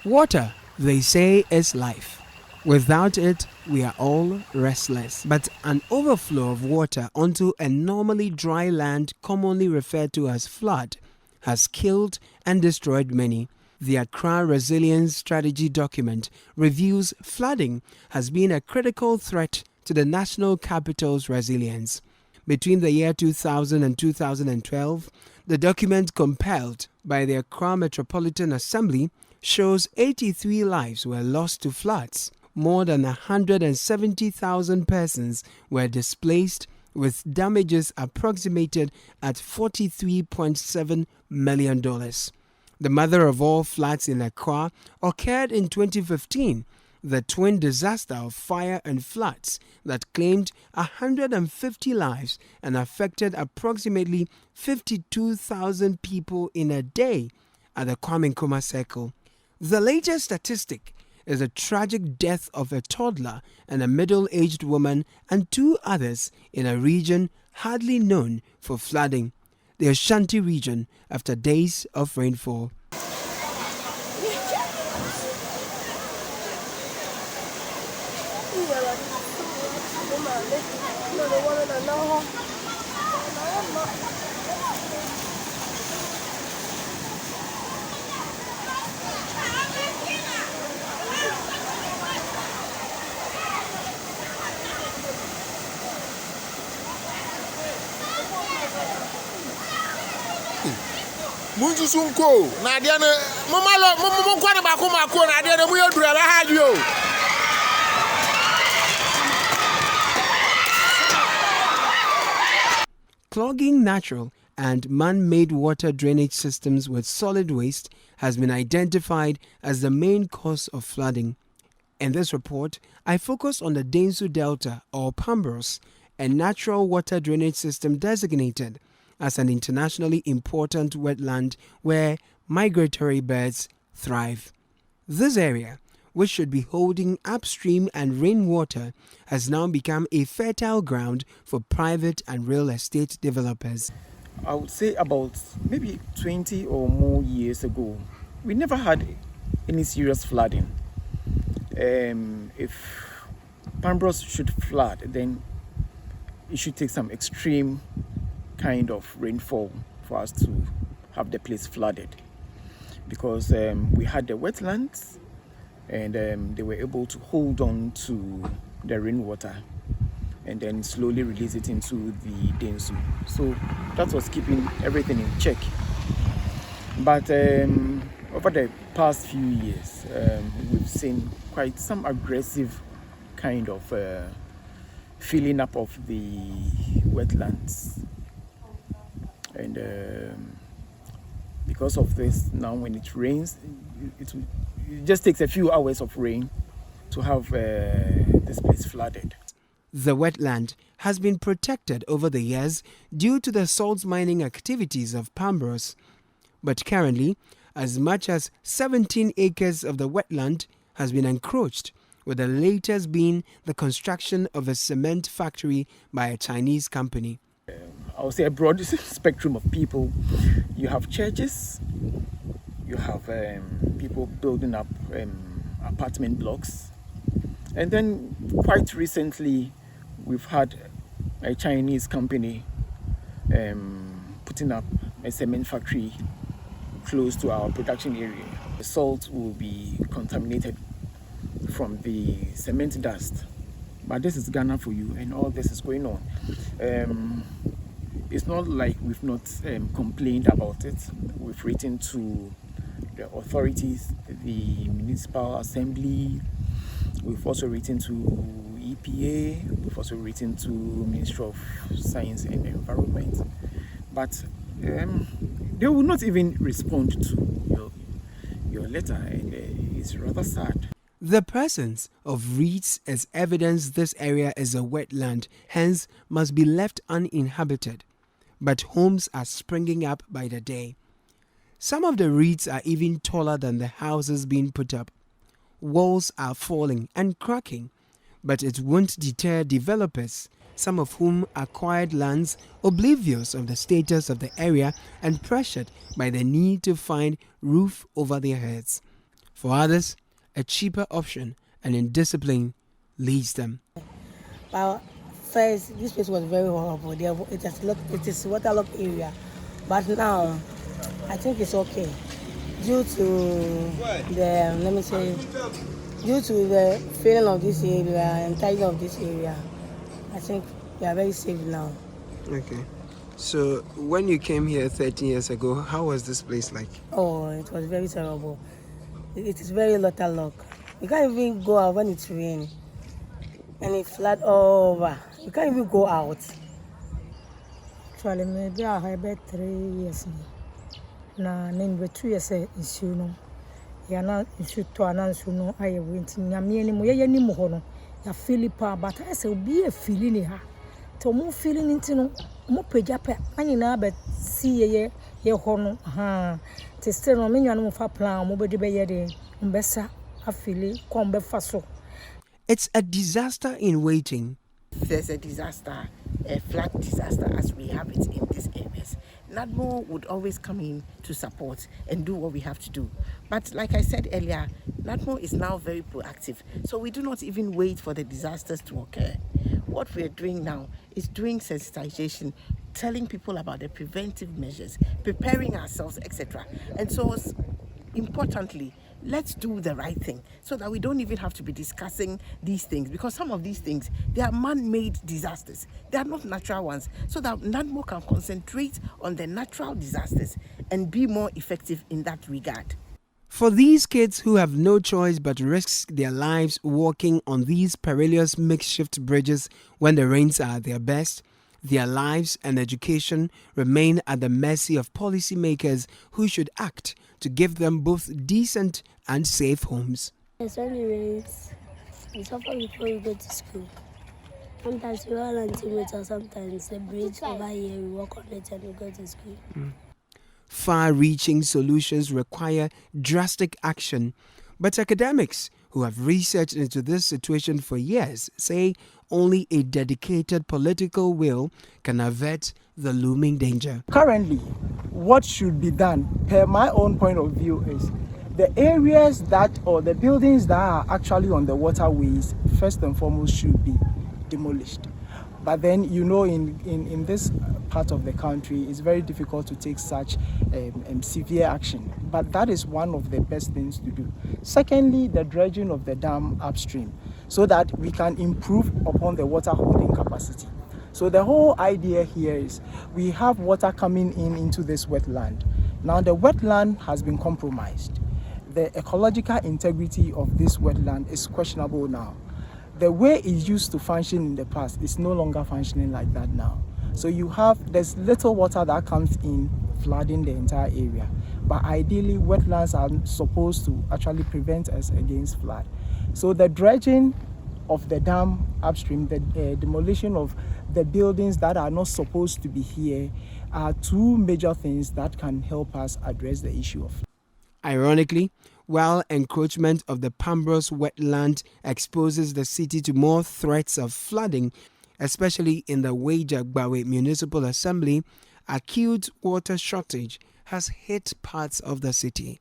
Water, they say, is life. Without it, we are all restless. But an overflow of water onto a normally dry land, commonly referred to as flood, has killed and destroyed many. The Accra Resilience Strategy document reviews flooding has been a critical threat to the national capital's resilience. Between the year 2000 and 2012, the document compiled by the Accra Metropolitan Assembly shows 83 lives were lost to floods. More than 170,000 persons were displaced, with damages approximated at $43.7 million. The mother of all floods in Accra occurred in 2015, the twin disaster of fire and floods that claimed 150 lives and affected approximately 52,000 people in a day at the Kwame Nkrumah Circle. The latest statistic is a tragic death of a toddler and a middle-aged woman and two others in a region hardly known for flooding, the Ashanti region, after days of rainfall. Munjusunko na dia na momalo kwani mako na dia na mu yodura ba hadio. Clogging natural and man-made water drainage systems with solid waste has been identified as the main cause of flooding. In this report, I focus on the Densu Delta or Pambros, a natural water drainage system designated as an internationally important wetland where migratory birds thrive. This area, which should be holding upstream and rainwater, has now become a fertile ground for private and real estate developers. I would say about maybe 20 or more years ago, we never had any serious flooding. If Pambros should flood, then it should take some extreme kind of rainfall for us to have the place flooded, because we had the wetlands and they were able to hold on to the rainwater and then slowly release it into the Densu. So that was keeping everything in check. But over the past few years, we've seen quite some aggressive kind of filling up of the wetlands. And because of this, now when it rains, it just takes a few hours of rain to have this place flooded. The wetland has been protected over the years due to the salt mining activities of Pambros. But currently, as much as 17 acres of the wetland has been encroached, with the latest being the construction of a cement factory by a Chinese company. I would say a broad spectrum of people. You have churches, you have people building up apartment blocks, and then quite recently we've had a Chinese company putting up a cement factory close to our production area. The salt will be contaminated from the cement dust. But this is Ghana for you, and all this is going on. It's not like we've not complained about it. We've written to the authorities, the municipal assembly. We've also written to EPA. We've also written to Ministry of Science and Environment. But they will not even respond to your letter, and it's rather sad. The presence of reeds is evidence this area is a wetland, hence must be left uninhabited. But homes are springing up by the day. Some of the reeds are even taller than the houses being put up. Walls are falling and cracking, but it won't deter developers, some of whom acquired lands oblivious of the status of the area and pressured by the need to find roof over their heads. For others, a cheaper option and indiscipline leads them. Well, first, this place was very horrible. It is waterlogged area, but now I think it's okay due to due to the feeling of this area and tidying of this area. I think we are very safe now. Okay. So when you came here 13 years ago, how was this place like? Oh, it was very terrible. It is very waterlogged. You can't even go out when it's raining. And it flood all over. You can't even go out. Actually, maybe I have about 3 years. Na name 2 years issue no. Ya na issue to announce no aye went nyame ni mo ye ni mo ho no. Ya Philippa but I say obi e feeling ha. To mo feeling nti no mo pagya pa anyina ba see ye ho no. Ha. Te still no me nwa no mo fa plan mo be de be ye de mbesa afili kom be fa so. It's a disaster in waiting. There's a disaster, a flood disaster as we have it in these areas. NADMO would always come in to support and do what we have to do. But like I said earlier, NADMO is now very proactive. So we do not even wait for the disasters to occur. What we're doing now is doing sensitization, telling people about the preventive measures, preparing ourselves, etc. And so importantly, let's do the right thing so that we don't even have to be discussing these things, because some of these things, they are man-made disasters. They are not natural ones, so that NADMO can concentrate on the natural disasters and be more effective in that regard. For these kids who have no choice but risk their lives walking on these perilous makeshift bridges when the rains are at their best, their lives and education remain at the mercy of policymakers who should act to give them both decent and safe homes. It's only rains. We suffer before we go to school. Sometimes we all altimeter, sometimes the bridge over here, we walk on it and we go to school. Far-reaching solutions require drastic action, but academics who have researched into this situation for years say only a dedicated political will can avert the looming danger. Currently, what should be done, per my own point of view, is the areas that or the buildings that are actually on the waterways, first and foremost, should be demolished. But then, you know, in this part of the country, it's very difficult to take such severe action. But that is one of the best things to do. Secondly, the dredging of the dam upstream, so that we can improve upon the water holding capacity. So the whole idea here is we have water coming into this wetland. Now the wetland has been compromised. The ecological integrity of this wetland is questionable now. The way it used to function in the past is no longer functioning like that now. So there's little water that comes in, flooding the entire area. But ideally, wetlands are supposed to actually prevent us against flood. So the dredging of the dam upstream, the demolition of the buildings that are not supposed to be here are two major things that can help us address the issue of. Ironically, while encroachment of the Pambros wetland exposes the city to more threats of flooding, especially in the Wejagbawe Municipal Assembly, acute water shortage has hit parts of the city.